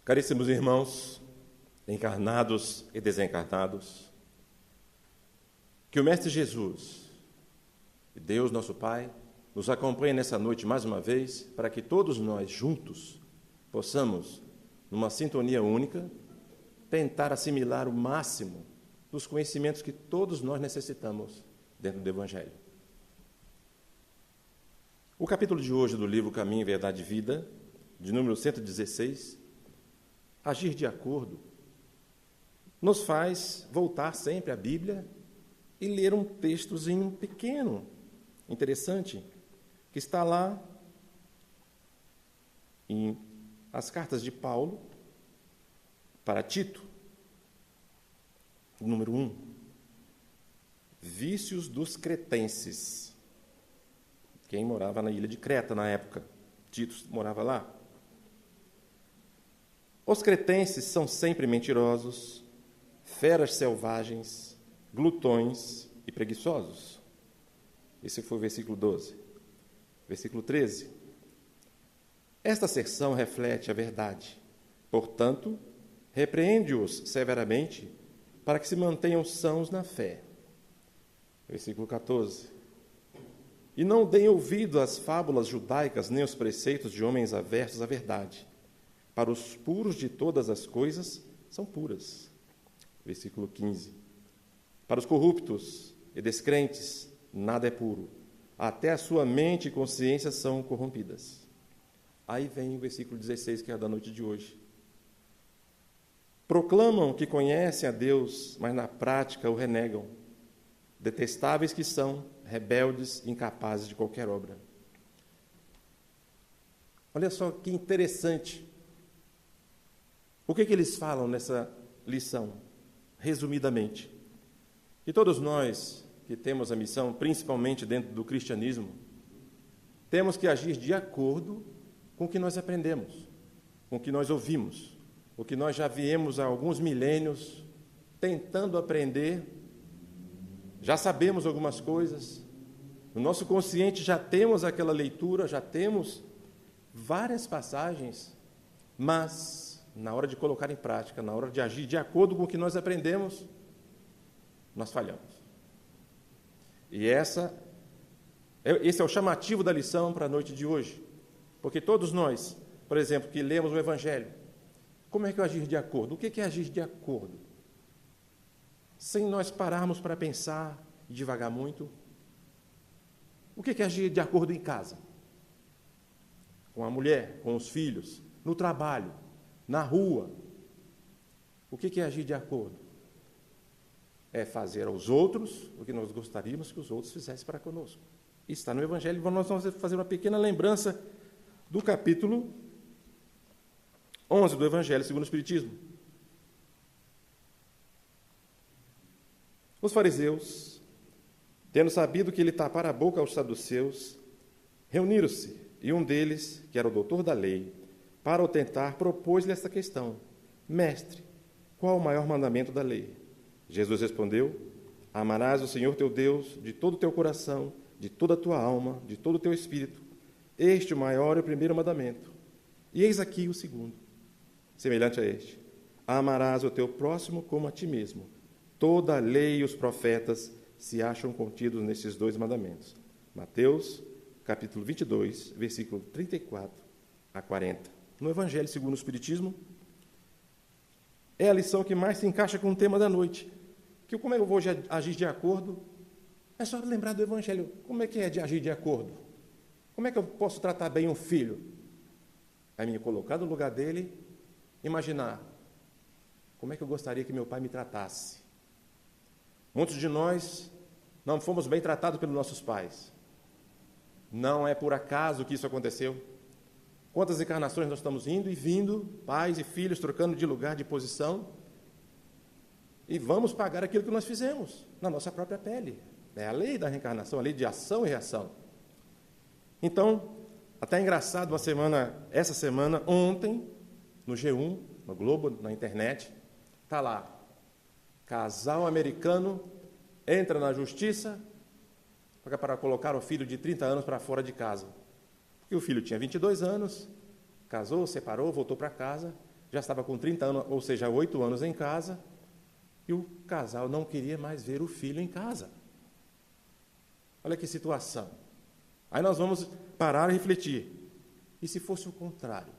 Caríssimos irmãos, encarnados e desencarnados, que o Mestre Jesus, Deus nosso Pai, nos acompanhe nessa noite mais uma vez, para que todos nós juntos possamos, numa sintonia única, tentar assimilar o máximo dos conhecimentos que todos nós necessitamos dentro do Evangelho. O capítulo de hoje do livro Caminho, Verdade e Vida, de número 116, Agir de Acordo, nos faz voltar sempre à Bíblia e ler um textozinho pequeno, interessante, que está lá em as cartas de Paulo para Tito, número 1, vícios dos cretenses. Quem morava na ilha de Creta na época? Tito morava lá. Os cretenses são sempre mentirosos, feras selvagens, glutões e preguiçosos. Esse foi o versículo 12. Versículo 13. Esta asserção reflete a verdade. Portanto, repreende-os severamente para que se mantenham sãos na fé. Versículo 14. E não deem ouvido às fábulas judaicas nem aos preceitos de homens aversos à verdade. Para os puros de todas as coisas são puras. Versículo 15. Para os corruptos e descrentes, nada é puro. Até a sua mente e consciência são corrompidas. Aí vem o versículo 16, que é da noite de hoje. Proclamam que conhecem a Deus, mas na prática o renegam. Detestáveis que são, rebeldes, incapazes de qualquer obra. Olha só que interessante. O que eles falam nessa lição? Resumidamente, que todos nós que temos a missão, principalmente dentro do cristianismo, temos que agir de acordo com o que nós aprendemos, com o que nós ouvimos, o que nós já viemos há alguns milênios tentando aprender, já sabemos algumas coisas, no nosso consciente já temos aquela leitura, já temos várias passagens, mas na hora de colocar em prática, na hora de agir de acordo com o que nós aprendemos, nós falhamos. E esse é o chamativo da lição para a noite de hoje. Porque todos nós, por exemplo, que lemos o Evangelho, como é que é agir de acordo? O que é agir de acordo? Sem nós pararmos para pensar e divagar muito. O que é agir de acordo em casa? Com a mulher, com os filhos, no trabalho, na rua. O que é agir de acordo? É fazer aos outros o que nós gostaríamos que os outros fizessem para conosco. Isso está no Evangelho. Nós vamos fazer uma pequena lembrança do capítulo 11 do Evangelho segundo o Espiritismo. Os fariseus, tendo sabido que ele tapara a boca aos saduceus, reuniram-se, e um deles, que era o doutor da lei, para o tentar, propôs-lhe esta questão: Mestre, qual o maior mandamento da lei? Jesus respondeu: Amarás o Senhor teu Deus de todo o teu coração, de toda a tua alma, de todo o teu espírito. Este o maior e o primeiro mandamento. E eis aqui o segundo, semelhante a este: Amarás o teu próximo como a ti mesmo. Toda a lei e os profetas se acham contidos nesses dois mandamentos. Mateus, capítulo 22, versículo 34 a 40. No Evangelho segundo o Espiritismo, é a lição que mais se encaixa com o tema da noite. Que como é que eu vou agir de acordo? É só lembrar do Evangelho. Como é que é de agir de acordo? Como é que eu posso tratar bem um filho? É me colocar no lugar dele, imaginar como é que eu gostaria que meu pai me tratasse. Muitos de nós não fomos bem tratados pelos nossos pais. Não é por acaso que isso aconteceu. Quantas encarnações nós estamos indo e vindo, pais e filhos trocando de lugar, de posição, e vamos pagar aquilo que nós fizemos na nossa própria pele. É a lei da reencarnação, a lei de ação e reação. Então, até engraçado, essa semana, ontem, no G1, no Globo, na internet, está lá, casal americano entra na justiça para colocar o filho de 30 anos para fora de casa. Porque o filho tinha 22 anos, casou, separou, voltou para casa. já estava com 30 anos, ou seja, 8 anos em casa, e o casal não queria mais ver o filho em casa. Olha que situação. Aí nós vamos parar e refletir. E se fosse o contrário?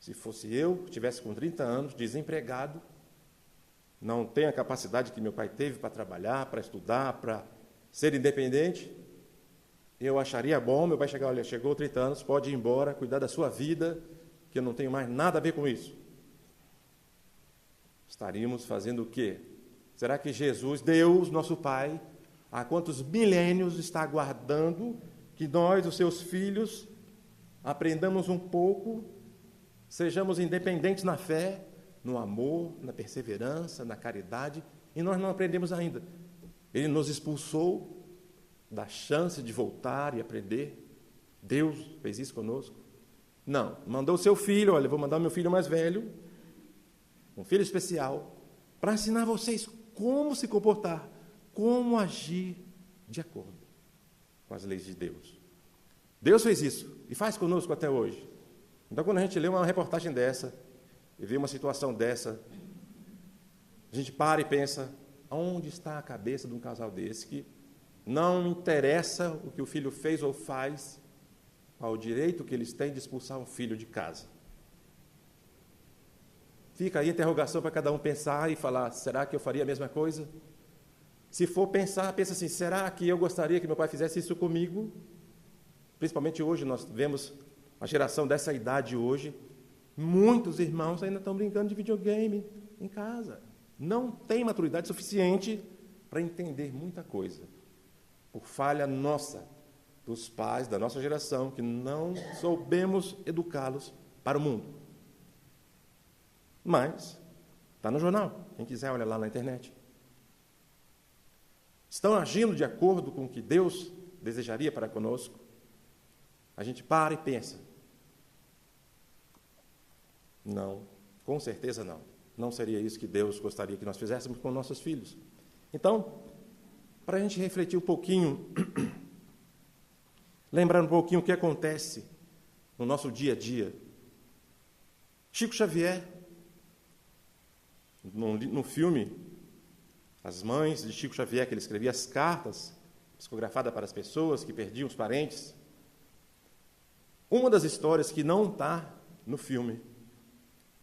Se fosse eu, que estivesse com 30 anos, desempregado, não tenho a capacidade que meu pai teve para trabalhar, para estudar, para ser independente, eu acharia bom, meu pai chegar, olha, chegou 30 anos, pode ir embora, cuidar da sua vida, que eu não tenho mais nada a ver com isso. Estaríamos fazendo o quê? Será que Jesus, Deus, nosso Pai, há quantos milênios está aguardando que nós, os seus filhos, aprendamos um pouco, sejamos independentes na fé, no amor, na perseverança, na caridade, e nós não aprendemos ainda. Ele nos expulsou da chance de voltar e aprender. Deus fez isso conosco? Não, mandou o seu filho, olha, vou mandar o meu filho mais velho, um filho especial, para ensinar vocês como se comportar, como agir de acordo com as leis de Deus. Deus fez isso e faz conosco até hoje. Então, quando a gente lê uma reportagem dessa e vê uma situação dessa, a gente para e pensa, onde está a cabeça de um casal desse que não interessa o que o filho fez ou faz, qual o direito que eles têm de expulsar um filho de casa? Fica aí a interrogação para cada um pensar e falar, será que eu faria a mesma coisa? Se for pensar, pensa assim, será que eu gostaria que meu pai fizesse isso comigo? Principalmente hoje, nós vemos a geração dessa idade hoje, muitos irmãos ainda estão brincando de videogame em casa. Não tem maturidade suficiente para entender muita coisa. Por falha nossa, dos pais da nossa geração, que não soubemos educá-los para o mundo. Mas, está no jornal, quem quiser olha lá na internet. Estão agindo de acordo com o que Deus desejaria para conosco? A gente para e pensa. Não, com certeza não. Não seria isso que Deus gostaria que nós fizéssemos com nossos filhos. Então, para a gente refletir um pouquinho, lembrar um pouquinho o que acontece no nosso dia a dia. Chico Xavier, no filme, as mães de Chico Xavier, que ele escrevia as cartas psicografadas para as pessoas que perdiam os parentes. Uma das histórias que não está no filme,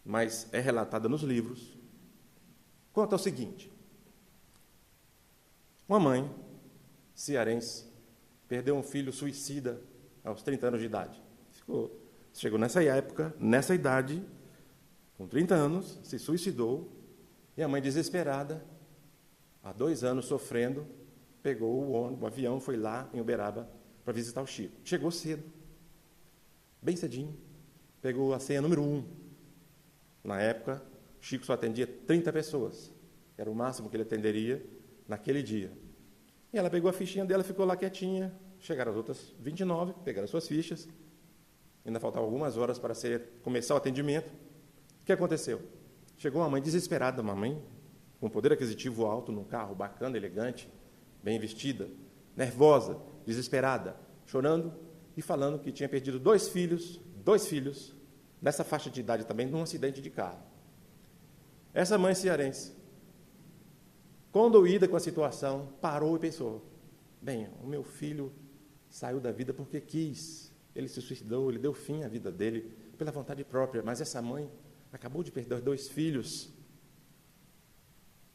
mas é relatada nos livros, conta o seguinte. Uma mãe cearense perdeu um filho suicida aos 30 anos de idade. Chegou nessa época, nessa idade, com 30 anos, se suicidou, e a mãe, desesperada, há 2 anos sofrendo, pegou o avião, foi lá em Uberaba para visitar o Chico. Chegou cedo, bem cedinho, pegou a senha número 1. Na época, o Chico só atendia 30 pessoas, era o máximo que ele atenderia naquele dia. E ela pegou a fichinha dela, ficou lá quietinha. Chegaram as outras 29, pegaram as suas fichas. Ainda faltavam algumas horas para começar o atendimento. O que aconteceu? Chegou uma mãe desesperada, uma mãe com poder aquisitivo alto, num carro bacana, elegante, bem vestida, nervosa, desesperada, chorando e falando que tinha perdido 2 filhos, nessa faixa de idade também, num acidente de carro. Essa mãe cearense, condoída com a situação, parou e pensou, bem, o meu filho saiu da vida porque quis, ele se suicidou, ele deu fim à vida dele pela vontade própria, mas essa mãe acabou de perder 2 filhos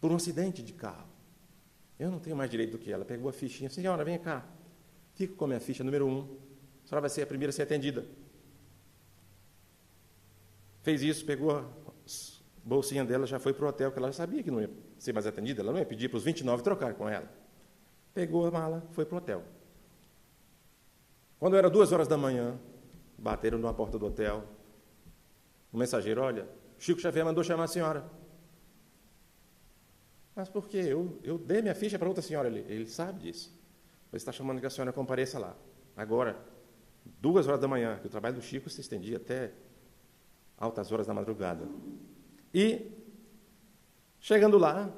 por um acidente de carro. Eu não tenho mais direito do que ela. Pegou a fichinha, senhora, vem cá, fica com a minha ficha número 1, a senhora vai ser a primeira a ser atendida. Fez isso, pegou a bolsinha dela, já foi para o hotel, que ela já sabia que não ia ser mais atendida, ela não ia pedir para os 29 trocar com ela. Pegou a mala, foi para o hotel. Quando era 2 horas da manhã, bateram na porta do hotel. O mensageiro, olha, Chico Xavier mandou chamar a senhora. Mas por quê? Eu dei minha ficha para outra senhora. Ele sabe disso. Ele está chamando que a senhora compareça lá. Agora, 2 horas da manhã, que o trabalho do Chico se estendia até altas horas da madrugada. E, chegando lá,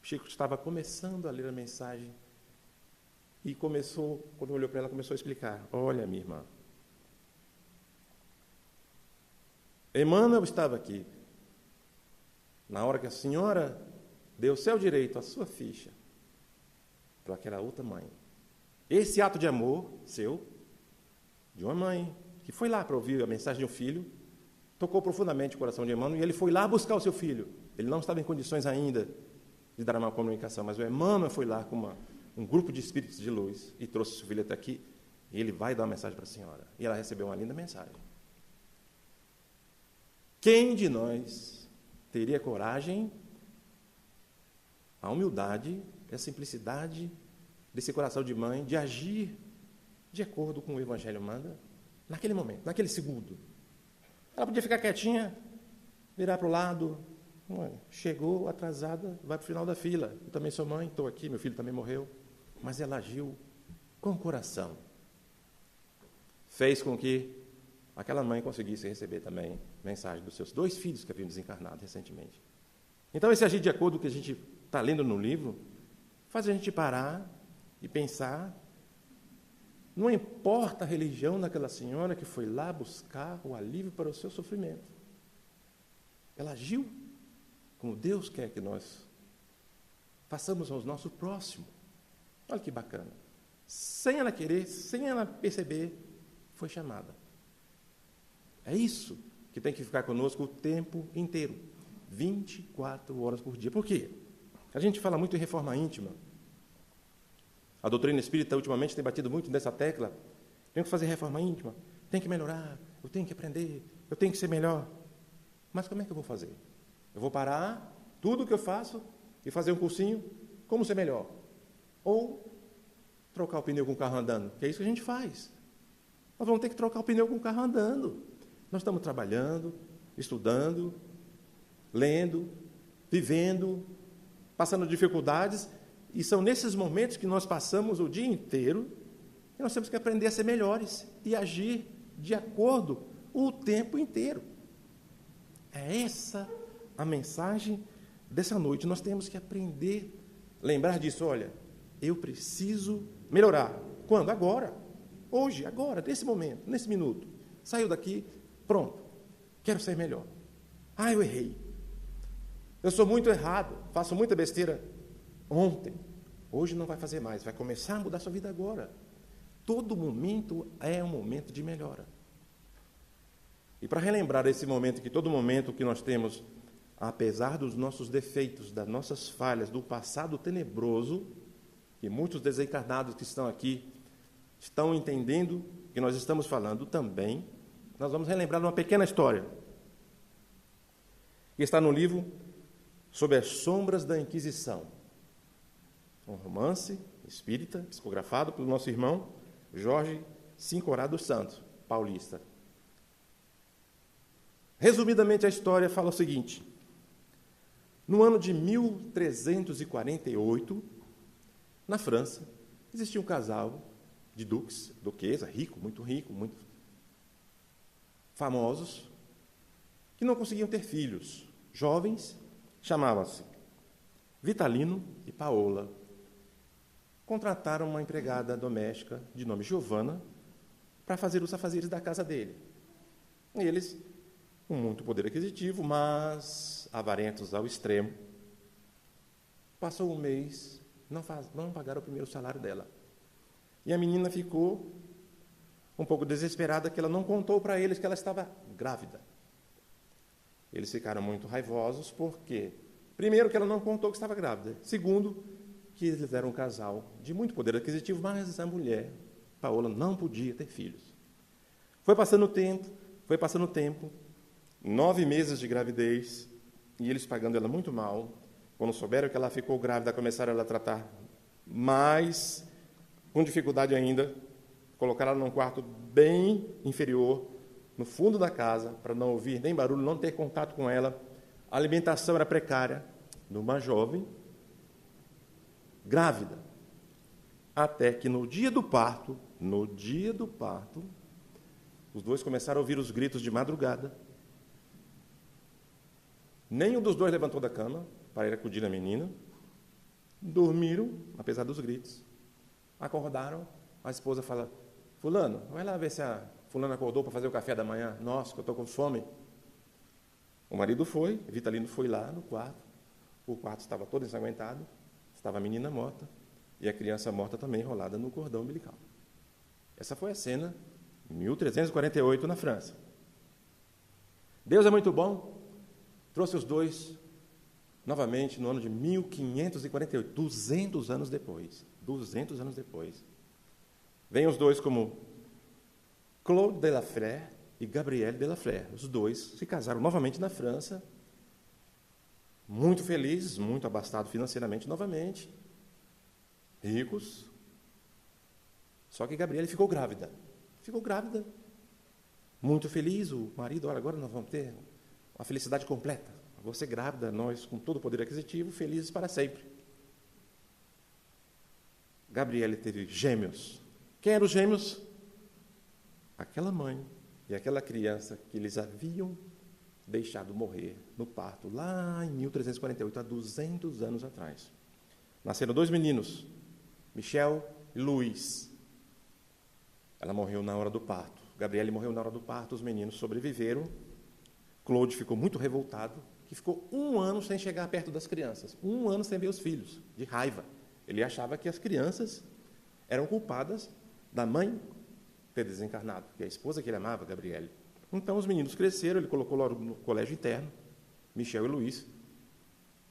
Chico estava começando a ler a mensagem e quando olhou para ela, começou a explicar. Olha, minha irmã, Emmanuel estava aqui. Na hora que a senhora deu seu direito, a sua ficha, para aquela outra mãe. Esse ato de amor seu, de uma mãe, que foi lá para ouvir a mensagem de um filho, tocou profundamente o coração de Emmanuel, e ele foi lá buscar o seu filho. Ele não estava em condições ainda de dar uma comunicação, mas o Emmanuel foi lá com um grupo de espíritos de luz e trouxe o seu filho até aqui, e ele vai dar uma mensagem para a senhora. E ela recebeu uma linda mensagem. Quem de nós teria coragem, a humildade, a simplicidade desse coração de mãe, de agir de acordo com o Evangelho manda, naquele momento, naquele segundo? Ela podia ficar quietinha, virar para o lado, chegou atrasada, vai para o final da fila. Eu também sou mãe, estou aqui, meu filho também morreu. Mas ela agiu com o coração. Fez com que aquela mãe conseguisse receber também mensagem dos seus 2 filhos que haviam desencarnado recentemente. Então, esse agir de acordo com o que a gente está lendo no livro, faz a gente parar e pensar. Não importa a religião daquela senhora que foi lá buscar o alívio para o seu sofrimento. Ela agiu como Deus quer que nós façamos aos nossos próximos. Olha que bacana. Sem ela querer, sem ela perceber, foi chamada. É isso que tem que ficar conosco o tempo inteiro. 24 horas por dia. Por quê? A gente fala muito em reforma íntima. A doutrina espírita, ultimamente, tem batido muito nessa tecla. Tenho que fazer reforma íntima, tenho que melhorar, eu tenho que aprender, eu tenho que ser melhor. Mas como é que eu vou fazer? Eu vou parar tudo o que eu faço e fazer um cursinho? Como ser melhor? Ou trocar o pneu com o carro andando? Que é isso que a gente faz. Nós vamos ter que trocar o pneu com o carro andando. Nós estamos trabalhando, estudando, lendo, vivendo, passando dificuldades, e são nesses momentos que nós passamos o dia inteiro que nós temos que aprender a ser melhores e agir de acordo o tempo inteiro. É essa a mensagem dessa noite. Nós temos que aprender, lembrar disso. Olha, eu preciso melhorar. Quando? Agora. Hoje, agora, nesse momento, nesse minuto. Saiu daqui, pronto. Quero ser melhor. Ah, eu errei. Eu sou muito errado, faço muita besteira ontem. Hoje não vai fazer mais, vai começar a mudar sua vida agora. Todo momento é um momento de melhora. E para relembrar esse momento, que todo momento que nós temos, apesar dos nossos defeitos, das nossas falhas, do passado tenebroso, e muitos desencarnados que estão aqui estão entendendo que nós estamos falando também, nós vamos relembrar uma pequena história, que está no livro Sob as Sombras da Inquisição. Um romance espírita, psicografado pelo nosso irmão Jorge Sincorá dos Santos, paulista. Resumidamente, a história fala o seguinte: no ano de 1348, na França, existia um casal de duques, duquesa, rico, muito famosos, que não conseguiam ter filhos. Jovens, chamavam-se Vitalino e Paola. Contrataram uma empregada doméstica de nome Giovana para fazer os afazeres da casa dele. Eles, com muito poder aquisitivo, mas avarentos ao extremo, passou um mês, não pagaram o primeiro salário dela. E a menina ficou um pouco desesperada, que ela não contou para eles que ela estava grávida. Eles ficaram muito raivosos, porque, primeiro, que ela não contou que estava grávida. Segundo, que eles eram um casal de muito poder aquisitivo, mas a mulher, Paola, não podia ter filhos. Foi passando o tempo, 9 meses de gravidez, e eles pagando ela muito mal. Quando souberam que ela ficou grávida, começaram a tratar mais, com dificuldade ainda, colocaram ela num quarto bem inferior, no fundo da casa, para não ouvir nem barulho, não ter contato com ela. A alimentação era precária, de uma jovem, grávida. Até que no dia do parto, os dois começaram a ouvir os gritos de madrugada. Nenhum dos dois levantou da cama para ir acudir a menina. Dormiram, apesar dos gritos. Acordaram, a esposa fala: fulano, vai lá ver se a fulana acordou para fazer o café da manhã. Nossa, que eu estou com fome. O marido foi, Vitalino foi lá no quarto, o quarto estava todo ensanguentado, estava a menina morta e a criança morta também enrolada no cordão umbilical. Essa foi a cena em 1348 na França. Deus é muito bom, trouxe os dois novamente no ano de 1548, 200 anos depois. 200 anos depois. Vêm os dois como Claude de la Fère e Gabrielle de la Fère. Os dois se casaram novamente na França, muito felizes, muito abastados financeiramente novamente, ricos. Só que Gabrielle ficou grávida. Ficou grávida, muito feliz, o marido, olha, agora nós vamos ter uma felicidade completa. Você grávida, nós com todo o poder aquisitivo, felizes para sempre. Gabrielle teve gêmeos. Quem eram os gêmeos? Aquela mãe e aquela criança que eles haviam deixado morrer no parto, lá em 1348, há 200 anos atrás. Nasceram dois meninos, Michel e Luís. Ela morreu na hora do parto. Gabrielle morreu na hora do parto, os meninos sobreviveram. Claude ficou muito revoltado, que ficou 1 ano sem chegar perto das crianças, 1 ano sem ver os filhos, de raiva. Ele achava que as crianças eram culpadas da mãe ter desencarnado, que é a esposa que ele amava, Gabrielle. Então, os meninos cresceram, ele colocou logo no colégio interno, Michel e Luís,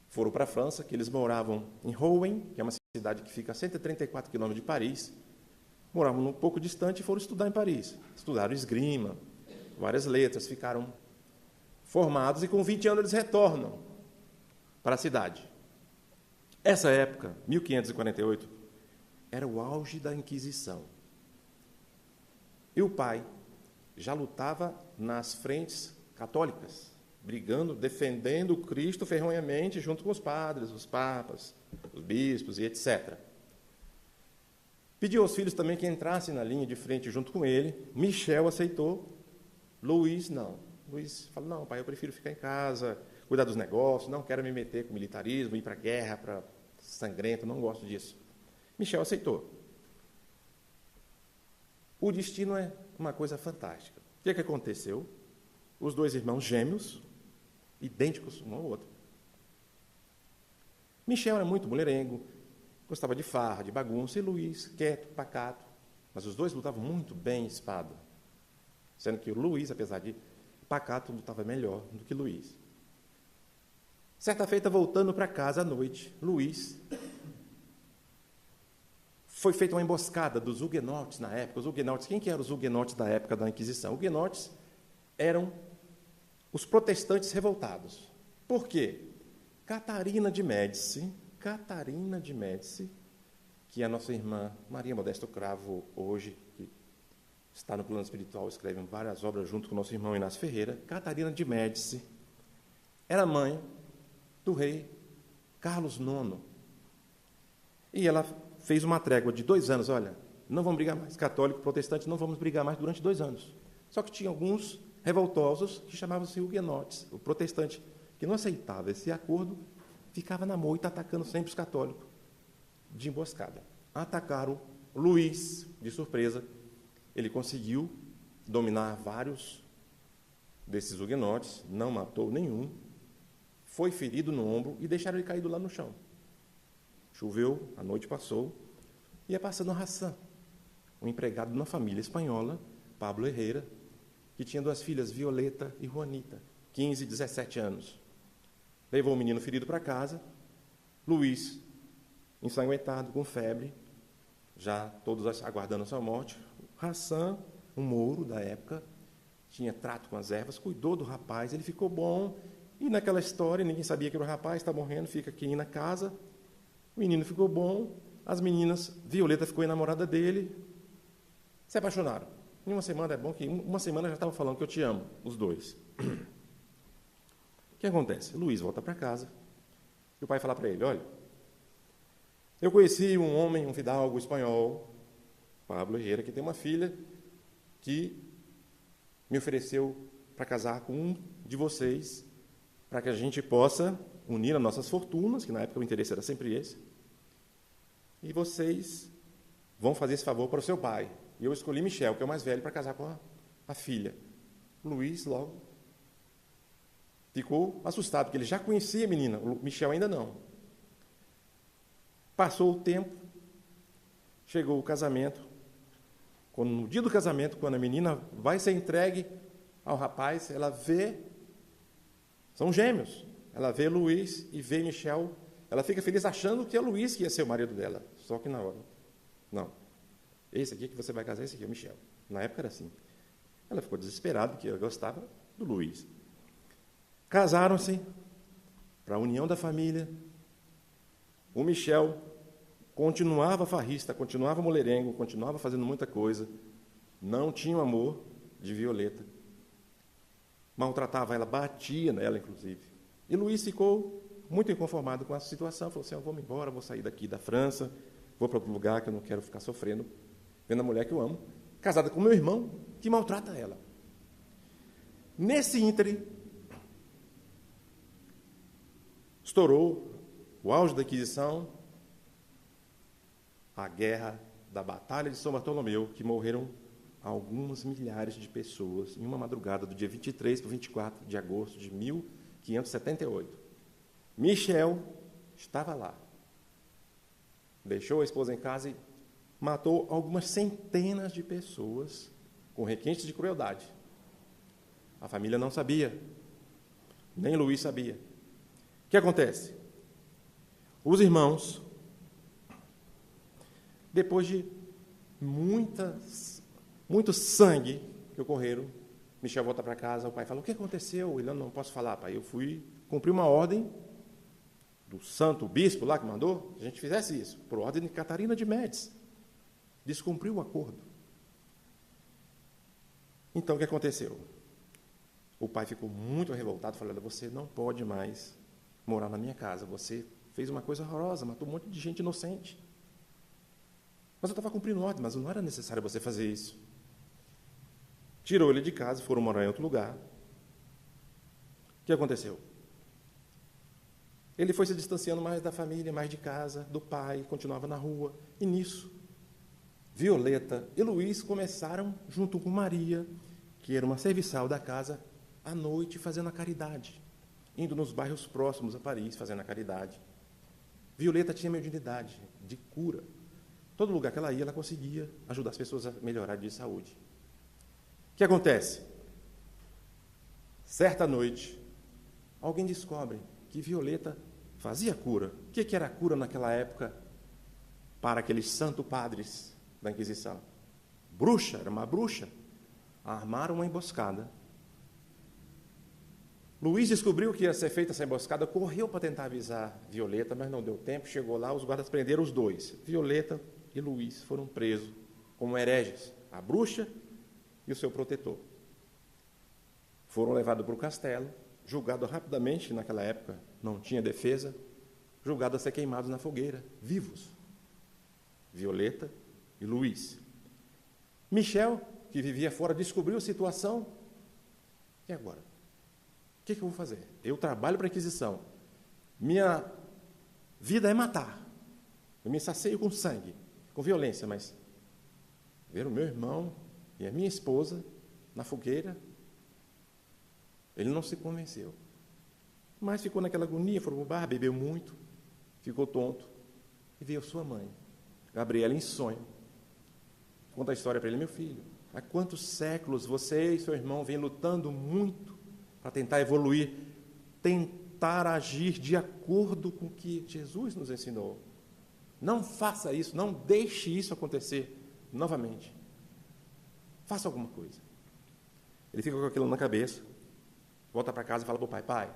foram para a França, que eles moravam em Rouen, que é uma cidade que fica a 134 quilômetros de Paris, moravam um pouco distante e foram estudar em Paris. Estudaram esgrima, várias letras, ficaram formados e com 20 anos eles retornam para a cidade. Essa época, 1548, era o auge da Inquisição. E o pai já lutava nas frentes católicas, brigando, defendendo Cristo ferronhamente junto com os padres, os papas, os bispos e etc. Pediu aos filhos também que entrassem na linha de frente junto com ele. Michel aceitou, Luís não. Luís falou, não, pai, eu prefiro ficar em casa, cuidar dos negócios, não quero me meter com militarismo, ir para a guerra, para sangrento, não gosto disso. Michel aceitou. O destino é uma coisa fantástica. O que aconteceu? Os dois irmãos gêmeos, idênticos um ao outro. Michel era muito mulherengo, gostava de farra, de bagunça, e Luís, quieto, pacato. Mas os dois lutavam muito bem espada. Sendo que o Luís, apesar de pacato, lutava melhor do que Luís. Certa feita, voltando para casa à noite, Luís foi feita uma emboscada dos huguenotes na época. Os huguenotes, quem que eram os huguenotes da época da Inquisição? Os huguenotes eram os protestantes revoltados. Por quê? Catarina de Médici, que é a nossa irmã Maria Modesto Cravo, hoje, que está no plano espiritual, escreve várias obras junto com o nosso irmão Inácio Ferreira. Catarina de Médici era mãe do rei Carlos IX. E ela fez uma trégua de 2 anos, olha, não vamos brigar mais, católico, protestante, não vamos brigar mais durante 2 anos. Só que tinha alguns revoltosos que chamavam-se huguenotes, o protestante, que não aceitava esse acordo, ficava na moita atacando sempre os católicos, de emboscada. Atacaram Luís, de surpresa, ele conseguiu dominar vários desses huguenotes, não matou nenhum, foi ferido no ombro e deixaram ele caído lá no chão. Choveu, a noite passou, ia passando Hassan, um empregado de uma família espanhola, Pablo Herrera, que tinha 2 filhas, Violeta e Juanita, 15 e 17 anos. Levou o menino ferido para casa, Luís, ensanguentado, com febre, já todos aguardando a sua morte. Hassan, um mouro da época, tinha trato com as ervas, cuidou do rapaz, ele ficou bom, e naquela história, ninguém sabia que era o rapaz, está morrendo, fica aqui na casa. O menino ficou bom, as meninas, Violeta ficou enamorada dele, se apaixonaram. Em 1 semana, é bom que 1 semana já estavam falando que eu te amo, os dois. O que acontece? Luís volta para casa, e o pai fala para ele, olha, eu conheci um homem, um fidalgo espanhol, Pablo Herrera, que tem uma filha que me ofereceu para casar com um de vocês, para que a gente possa unir as nossas fortunas, que na época o interesse era sempre esse, e vocês vão fazer esse favor para o seu pai. E eu escolhi Michel, que é o mais velho, para casar com a filha. Luís logo ficou assustado, porque ele já conhecia a menina, o Michel ainda não. Passou o tempo, chegou o casamento. No dia do casamento, quando a menina vai ser entregue ao rapaz, ela vê, são gêmeos, ela vê Luiz e vê Michel, ela fica feliz achando que é Luiz que ia ser o marido dela, só que na hora, não, esse aqui que você vai casar, esse aqui é o Michel. Na época era assim. Ela ficou desesperada, porque ela gostava do Luiz. Casaram-se para a união da família. O Michel continuava farrista, continuava mulherengo, continuava fazendo muita coisa, não tinha o amor de Violeta, maltratava ela, batia nela, inclusive. E Luiz ficou muito inconformado com essa situação, falou assim, eu vou me embora, vou sair daqui da França, vou para outro lugar que eu não quero ficar sofrendo, vendo a mulher que eu amo, casada com meu irmão, que maltrata ela. Nesse ínterim, estourou o auge da Inquisição, a guerra da Batalha de São Bartolomeu, que morreram algumas milhares de pessoas em uma madrugada do dia 23 para o 24 de agosto de 1578. Michel estava lá. Deixou a esposa em casa e matou algumas centenas de pessoas com requintes de crueldade. A família não sabia, nem Luiz sabia. O que acontece? Os irmãos, depois de muito sangue que ocorreram, Michel volta para casa, o pai fala, o que aconteceu? Ele, não posso falar, pai, eu fui cumprir uma ordem do santo bispo lá que mandou, que a gente fizesse isso, por ordem de Catarina de Médici. Descumpriu o acordo. Então, o que aconteceu? O pai ficou muito revoltado, falando, você não pode mais morar na minha casa, você fez uma coisa horrorosa, matou um monte de gente inocente. Mas eu estava cumprindo ordem, mas não era necessário você fazer isso. Tirou ele de casa, foram morar em outro lugar. O que aconteceu? Ele foi se distanciando mais da família, mais de casa, do pai, continuava na rua. E nisso, Violeta e Luiz começaram, junto com Maria, que era uma serviçal da casa, à noite fazendo a caridade, indo nos bairros próximos a Paris, fazendo a caridade. Violeta tinha mediunidade de cura. Todo lugar que ela ia, ela conseguia ajudar as pessoas a melhorar de saúde. O que acontece? Certa noite, alguém descobre que Violeta fazia cura. O que era cura naquela época para aqueles santos padres da Inquisição? Bruxa, era uma bruxa. Armaram uma emboscada. Luiz descobriu que ia ser feita essa emboscada, correu para tentar avisar Violeta, mas não deu tempo, chegou lá, os guardas prenderam os dois. Violeta e Luiz foram presos como hereges, a bruxa e o seu protetor. Foram levados para o castelo, julgados rapidamente, naquela época não tinha defesa, julgados a ser queimados na fogueira, vivos. Violeta e Luiz. Michel, que vivia fora, descobriu a situação. E agora? O que eu vou fazer? Eu trabalho para a Inquisição. Minha vida é matar. Eu me sacio com sangue, com violência, mas ver o meu irmão e a minha esposa na fogueira, ele não se convenceu. Mas ficou naquela agonia, foi para o bar, bebeu muito, ficou tonto. E veio sua mãe, Gabriela, em sonho. Conta a história para ele, meu filho. Há quantos séculos você e seu irmão vêm lutando muito para tentar evoluir, tentar agir de acordo com o que Jesus nos ensinou. Não faça isso, não deixe isso acontecer novamente. Faça alguma coisa. Ele fica com aquilo na cabeça, volta para casa e fala para o pai, pai,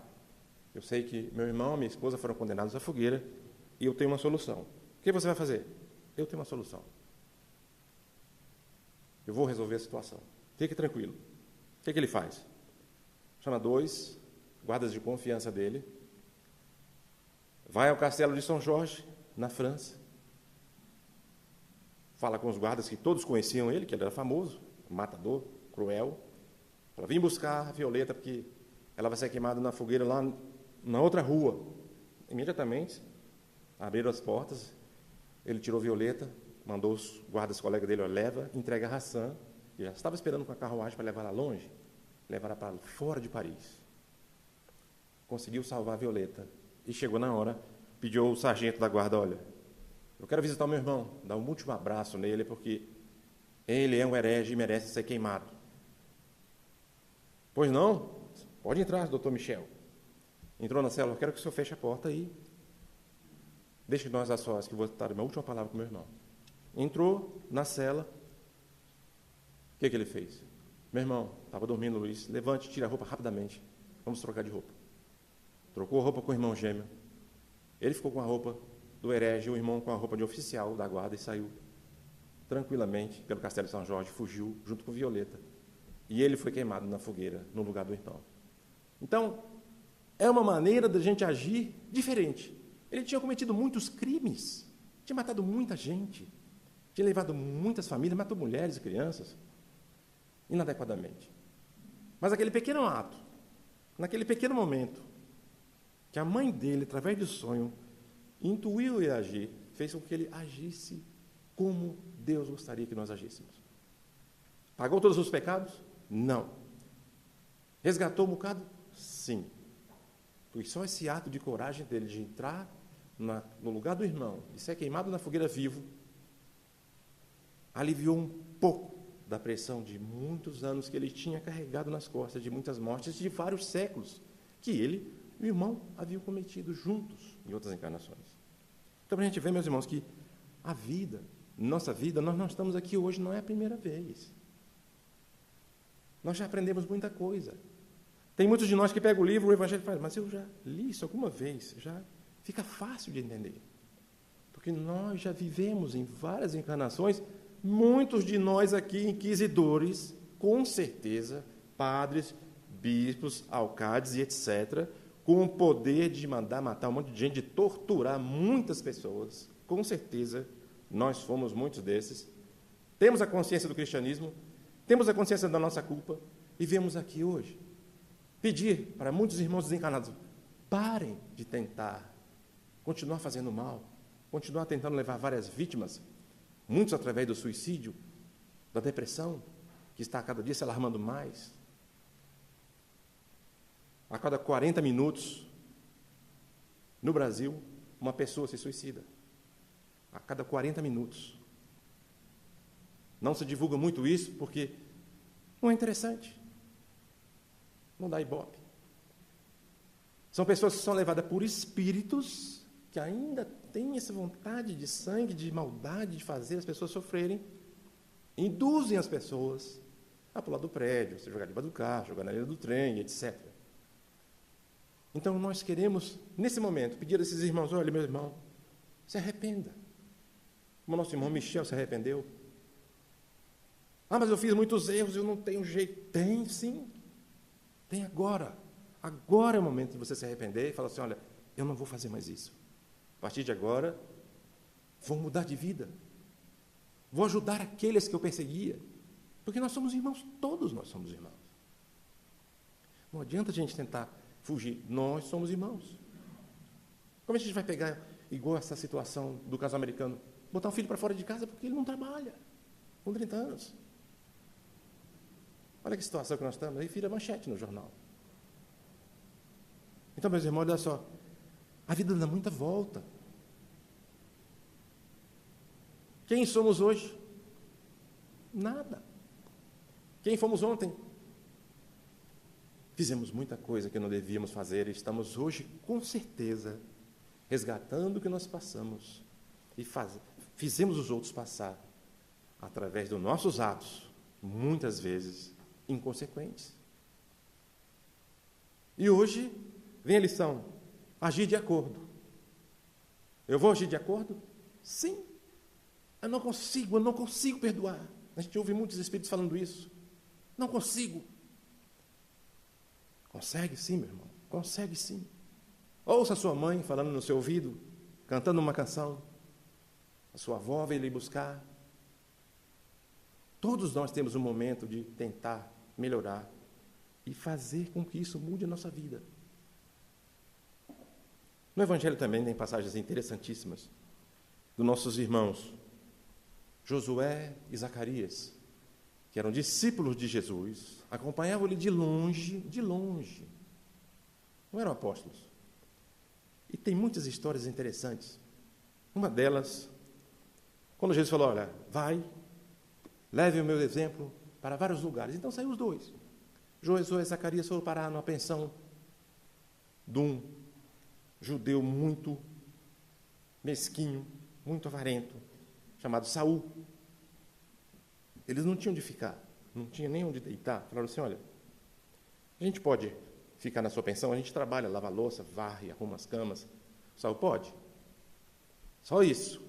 eu sei que meu irmão e minha esposa foram condenados à fogueira e eu tenho uma solução. O que você vai fazer? Eu tenho uma solução. Eu vou resolver a situação. Fique tranquilo. O que ele faz? Chama 2 guardas de confiança dele, vai ao castelo de São Jorge, na França, fala com os guardas que todos conheciam ele, que ele era famoso, matador, cruel, fala, vim buscar a Violeta, porque ela vai ser queimada na fogueira lá na outra rua. Imediatamente, abriram as portas, ele tirou Violeta, mandou os guardas colegas dele, leva, entrega a Hassan, que já estava esperando com a carruagem para levar ela longe, levar ela para fora de Paris. conseguiu salvar a Violeta. E chegou na hora, pediu ao sargento da guarda, olha, eu quero visitar o meu irmão, dar um último abraço nele, porque ele é um herege e merece ser queimado. Pois não? Pode entrar, doutor Michel. Entrou na cela, eu quero que o senhor feche a porta aí. Deixe nós a sós, que eu vou dar a minha última palavra com o meu irmão. Entrou na cela. O que ele fez? Meu irmão, estava dormindo, Luiz. Levante, tira a roupa rapidamente. Vamos trocar de roupa. Trocou a roupa com o irmão gêmeo. Ele ficou com a roupa do herege, o irmão com a roupa de oficial da guarda e saiu tranquilamente pelo Castelo de São Jorge, fugiu junto com Violeta. E ele foi queimado na fogueira, no lugar do irmão. Então, é uma maneira da gente agir diferente. Ele tinha cometido muitos crimes, tinha matado muita gente, tinha levado muitas famílias, matou mulheres e crianças, inadequadamente. Mas aquele pequeno ato, naquele pequeno momento, que a mãe dele, através do sonho, intuiu e agir, fez com que ele agisse como Deus gostaria que nós agíssemos. Pagou todos os pecados? Não. Resgatou um bocado? Sim. Porque só esse ato de coragem dele de entrar no lugar do irmão e ser queimado na fogueira vivo aliviou um pouco da pressão de muitos anos que ele tinha carregado nas costas, de muitas mortes, de vários séculos, que ele e o irmão haviam cometido juntos em outras encarnações. Então, a gente vê, meus irmãos, que a vida, nossa vida, nós não estamos aqui hoje, não é a primeira vez. Nós já aprendemos muita coisa. Tem muitos de nós que pegam o livro, o Evangelho e falam, mas eu já li isso alguma vez, já fica fácil de entender. Porque nós já vivemos em várias encarnações, muitos de nós aqui, inquisidores, com certeza, padres, bispos, alcaldes e etc., com o poder de mandar matar um monte de gente, de torturar muitas pessoas, com certeza, nós fomos muitos desses. Temos a consciência do cristianismo, temos a consciência da nossa culpa, e viemos aqui hoje pedir para muitos irmãos desencarnados, parem de tentar continuar fazendo mal, continuar tentando levar várias vítimas, muitos através do suicídio, da depressão, que está a cada dia se alarmando mais. A cada 40 minutos, no Brasil, uma pessoa se suicida. A cada 40 minutos. Não se divulga muito isso porque não é interessante. Não dá ibope. São pessoas que são levadas por espíritos que ainda têm essa vontade de sangue, de maldade, de fazer as pessoas sofrerem, induzem as pessoas a pular do prédio, se jogar debaixo do carro, jogar na linha do trem, etc. Então, nós queremos, nesse momento, pedir a esses irmãos, olha, meu irmão, se arrependa. Como o nosso irmão Michel se arrependeu. Ah, mas eu fiz muitos erros, eu não tenho jeito. Tem, sim. Tem agora. Agora é o momento de você se arrepender e falar assim, olha, eu não vou fazer mais isso. A partir de agora, vou mudar de vida. Vou ajudar aqueles que eu perseguia. Porque nós somos irmãos, todos nós somos irmãos. Não adianta a gente tentar fugir, nós somos irmãos. Como a gente vai pegar, igual essa situação do casal americano, botar o filho para fora de casa porque ele não trabalha, com 30 anos. Olha que situação que nós estamos, aí vira manchete no jornal. Então, meus irmãos, olha só, a vida dá muita volta. Quem somos hoje? Nada. Quem fomos ontem? Fizemos muita coisa que não devíamos fazer e estamos hoje, com certeza, resgatando o que nós passamos e fizemos os outros passar através dos nossos atos, muitas vezes inconsequentes. E hoje vem a lição, agir de acordo. Eu vou agir de acordo? Sim. Eu não consigo perdoar. A gente ouve muitos espíritos falando isso. Não consigo. Consegue sim, meu irmão, consegue sim. Ouça a sua mãe falando no seu ouvido, cantando uma canção. A sua avó veio lhe buscar. Todos nós temos um momento de tentar melhorar e fazer com que isso mude a nossa vida. No Evangelho também tem passagens interessantíssimas dos nossos irmãos Josué e Zacarias, que eram discípulos de Jesus, acompanhavam-lhe de longe, não eram apóstolos. E tem muitas histórias interessantes. Uma delas, quando Jesus falou, olha, vai, leve o meu exemplo para vários lugares. Então saíram os dois. Josué e Zacarias foram parar numa pensão de um judeu muito mesquinho, muito avarento, chamado Saul. Eles não tinham onde ficar, não tinha nem onde deitar. Falaram assim, olha, a gente pode ficar na sua pensão, a gente trabalha, lava a louça, varre, arruma as camas. Saul pode. Só isso.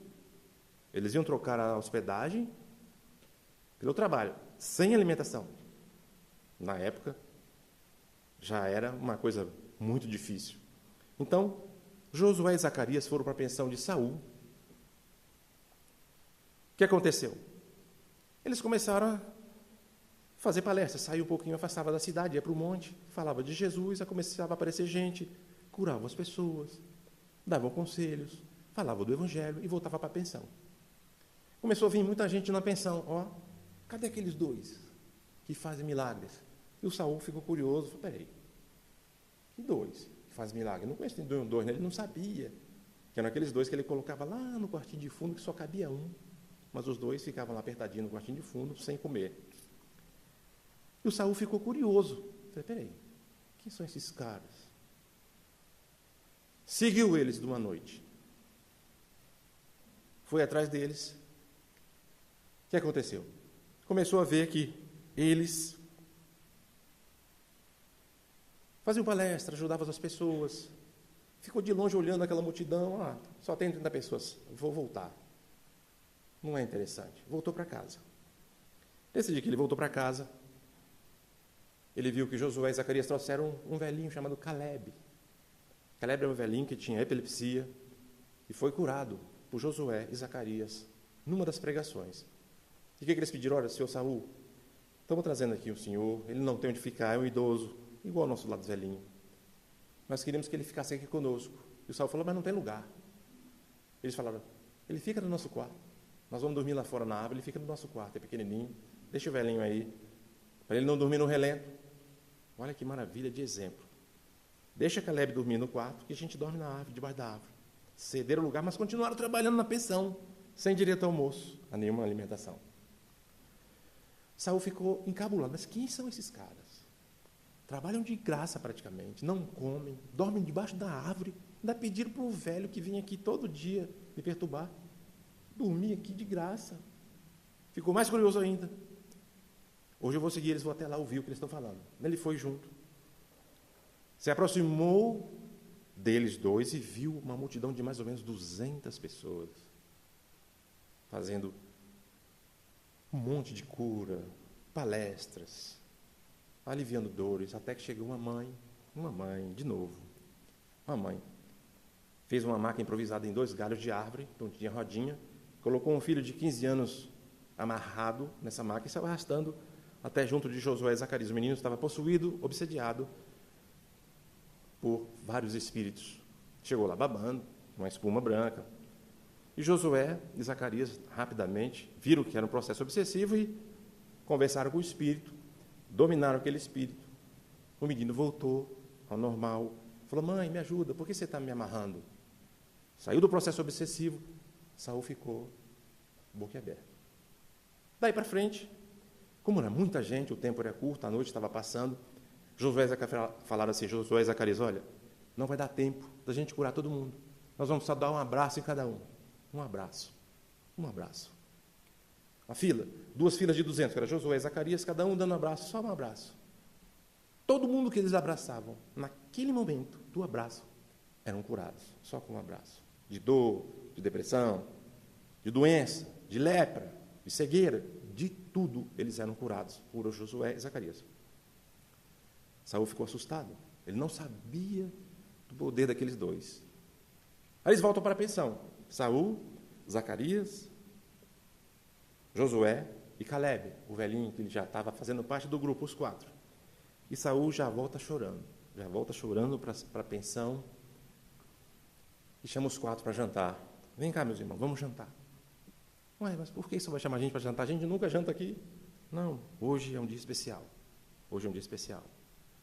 Eles iam trocar a hospedagem pelo trabalho, sem alimentação. Na época, já era uma coisa muito difícil. Então, Josué e Zacarias foram para a pensão de Saul. O que aconteceu? Eles começaram a fazer palestras, saía um pouquinho, afastava da cidade, ia para o monte, falava de Jesus, aí começava a aparecer gente, curava as pessoas, davam conselhos, falava do Evangelho e voltava para a pensão. Começou a vir muita gente na pensão. Ó, cadê aqueles dois que fazem milagres? E o Saul ficou curioso, falou, peraí, que dois que fazem milagres? Eu não conheço dois, né? Ele não sabia que eram aqueles dois que ele colocava lá no quartinho de fundo, que só cabia um, mas os dois ficavam lá apertadinhos no quartinho de fundo, sem comer. E o Saul ficou curioso. Falei, peraí, quem são esses caras? Seguiu eles de uma noite. Foi atrás deles. O que aconteceu? Começou a ver que eles faziam palestra, ajudavam as pessoas. Ficou de longe olhando aquela multidão. Ah, só tem 30 pessoas, vou voltar. Não é interessante. Voltou para casa. Nesse dia que ele voltou para casa, ele viu que Josué e Zacarias trouxeram um velhinho chamado Caleb. Caleb era um velhinho que tinha epilepsia e foi curado por Josué e Zacarias numa das pregações. E o que eles pediram? Olha, senhor Saul, estamos trazendo aqui o senhor, ele não tem onde ficar, é um idoso, igual ao nosso lado velhinho. Nós queríamos que ele ficasse aqui conosco. E o Saul falou, mas não tem lugar. Eles falaram, ele fica no nosso quarto. Nós vamos dormir lá fora na árvore, ele fica no nosso quarto, é pequenininho, deixa o velhinho aí, para ele não dormir no relento. Olha que maravilha de exemplo. Deixa Caleb dormir no quarto, que a gente dorme na árvore, debaixo da árvore. Cederam o lugar, mas continuaram trabalhando na pensão, sem direito ao almoço, a nenhuma alimentação. Saul ficou encabulado, mas quem são esses caras? Trabalham de graça praticamente, não comem, dormem debaixo da árvore, ainda pediram para o velho que vinha aqui todo dia me perturbar. Dormir aqui de graça. Ficou mais curioso ainda. Hoje eu vou seguir eles, vou até lá ouvir o que eles estão falando. Ele foi junto. Se aproximou deles dois e viu uma multidão de mais ou menos 200 pessoas fazendo um monte de cura, palestras, aliviando dores, até que chegou uma mãe, de novo, uma mãe. Fez uma maca improvisada em 2 galhos de árvore, onde tinha rodinha, colocou um filho de 15 anos amarrado nessa maca e saiu arrastando até junto de Josué e Zacarias. O menino estava possuído, obsediado por vários espíritos. Chegou lá babando, uma espuma branca. E Josué e Zacarias, rapidamente, viram que era um processo obsessivo e conversaram com o espírito, dominaram aquele espírito. O menino voltou ao normal, falou, mãe, me ajuda, por que você está me amarrando? Saiu do processo obsessivo, Saul ficou boquiaberto. Daí para frente, como era muita gente, o tempo era curto, a noite estava passando, Josué e Zacarias falaram assim, Josué e Zacarias, olha, não vai dar tempo da gente curar todo mundo. Nós vamos só dar um abraço em cada um. Um abraço. Um abraço. A fila, 2 filas de 200, que era Josué e Zacarias, cada um dando um abraço, só um abraço. Todo mundo que eles abraçavam, naquele momento do abraço, eram curados, só com um abraço. De dor, de depressão, de doença, de lepra, de cegueira, de tudo eles eram curados por Josué e Zacarias. Saul ficou assustado. Ele não sabia do poder daqueles dois. Aí eles voltam para a pensão. Saul, Zacarias, Josué e Caleb, o velhinho que ele já estava fazendo parte do grupo, os 4. E Saul já volta chorando para a pensão e chama os 4 para jantar. Vem cá, meus irmãos, vamos jantar. Ué, mas por que isso vai chamar a gente para jantar? A gente nunca janta aqui. Não, hoje é um dia especial. Hoje é um dia especial.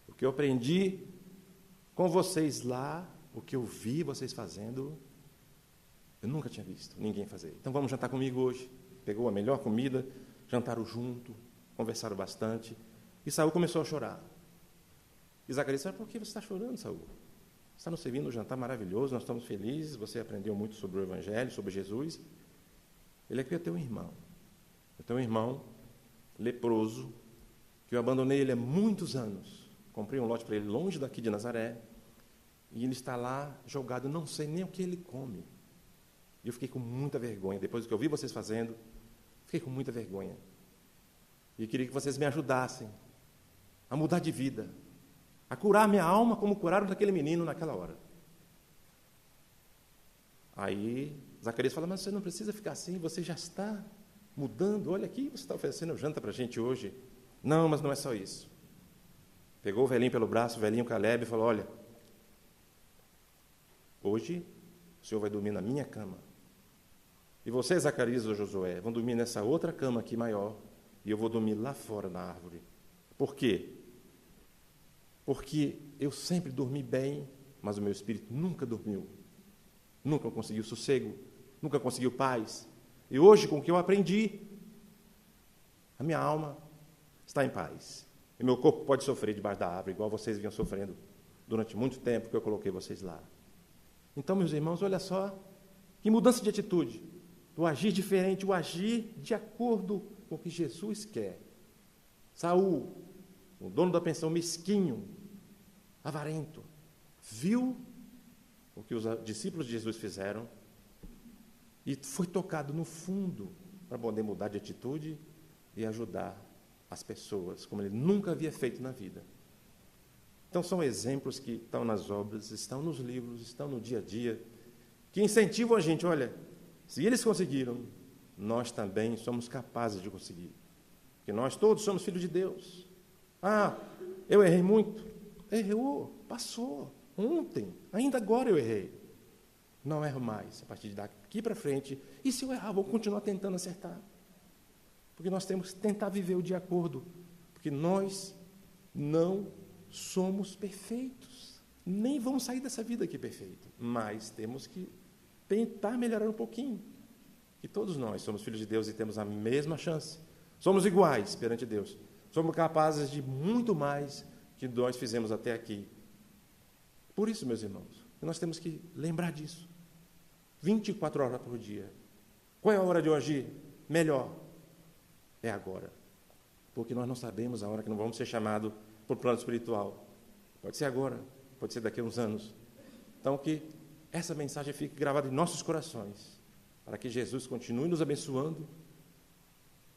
O que eu aprendi com vocês lá, o que eu vi vocês fazendo, eu nunca tinha visto ninguém fazer. Então vamos jantar comigo hoje. Pegou a melhor comida, jantaram junto, conversaram bastante, e Saul começou a chorar. E Zacarias falou: por que você está chorando, Saul? Você está nos servindo um jantar maravilhoso, nós estamos felizes, você aprendeu muito sobre o Evangelho, sobre Jesus. Ele é que eu tenho um irmão. Eu tenho um irmão leproso, que eu abandonei ele há muitos anos. Comprei um lote para ele longe daqui de Nazaré, e ele está lá jogado, eu não sei nem o que ele come. E eu fiquei com muita vergonha. Depois do que eu vi vocês fazendo, fiquei com muita vergonha. E eu queria que vocês me ajudassem a mudar de vida, a curar minha alma como curaram daquele menino naquela hora. Aí Zacarias fala: mas você não precisa ficar assim, você já está mudando. Olha aqui, você está oferecendo janta para a gente hoje. Não, mas não é só isso. Pegou o velhinho pelo braço, o velhinho Caleb, e falou: olha, hoje o senhor vai dormir na minha cama. E você, Zacarias ou Josué, vão dormir nessa outra cama aqui maior, e eu vou dormir lá fora na árvore. Por quê? Porque eu sempre dormi bem, mas o meu espírito nunca dormiu. Nunca conseguiu sossego, nunca conseguiu paz. E hoje, com o que eu aprendi, a minha alma está em paz. E meu corpo pode sofrer debaixo da árvore, igual vocês vinham sofrendo durante muito tempo que eu coloquei vocês lá. Então, meus irmãos, olha só, que mudança de atitude, o agir diferente, o agir de acordo com o que Jesus quer. Saul, o dono da pensão, mesquinho, avarento, viu o que os discípulos de Jesus fizeram e foi tocado no fundo para poder mudar de atitude e ajudar as pessoas, como ele nunca havia feito na vida. Então, são exemplos que estão nas obras, estão nos livros, estão no dia a dia, que incentivam a gente: olha, se eles conseguiram, nós também somos capazes de conseguir. Porque nós todos somos filhos de Deus. Ah, eu errei muito. Errou, passou. Ontem, ainda agora eu errei. Não erro mais, a partir de daqui para frente. E se eu errar, vou continuar tentando acertar. Porque nós temos que tentar viver o de acordo. Porque nós não somos perfeitos. Nem vamos sair dessa vida aqui perfeito. Mas temos que tentar melhorar um pouquinho. E todos nós somos filhos de Deus e temos a mesma chance. Somos iguais perante Deus. Somos capazes de muito mais que nós fizemos até aqui. Por isso, meus irmãos, nós temos que lembrar disso. 24 horas por dia. Qual é a hora de eu agir? Melhor. É agora. Porque nós não sabemos a hora que não vamos ser chamados para o plano espiritual. Pode ser agora, pode ser daqui a uns anos. Então, que essa mensagem fique gravada em nossos corações, para que Jesus continue nos abençoando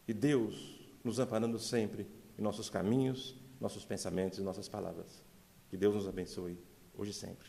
e Deus nos amparando sempre em nossos caminhos, nossos pensamentos e nossas palavras. Que Deus nos abençoe, hoje e sempre.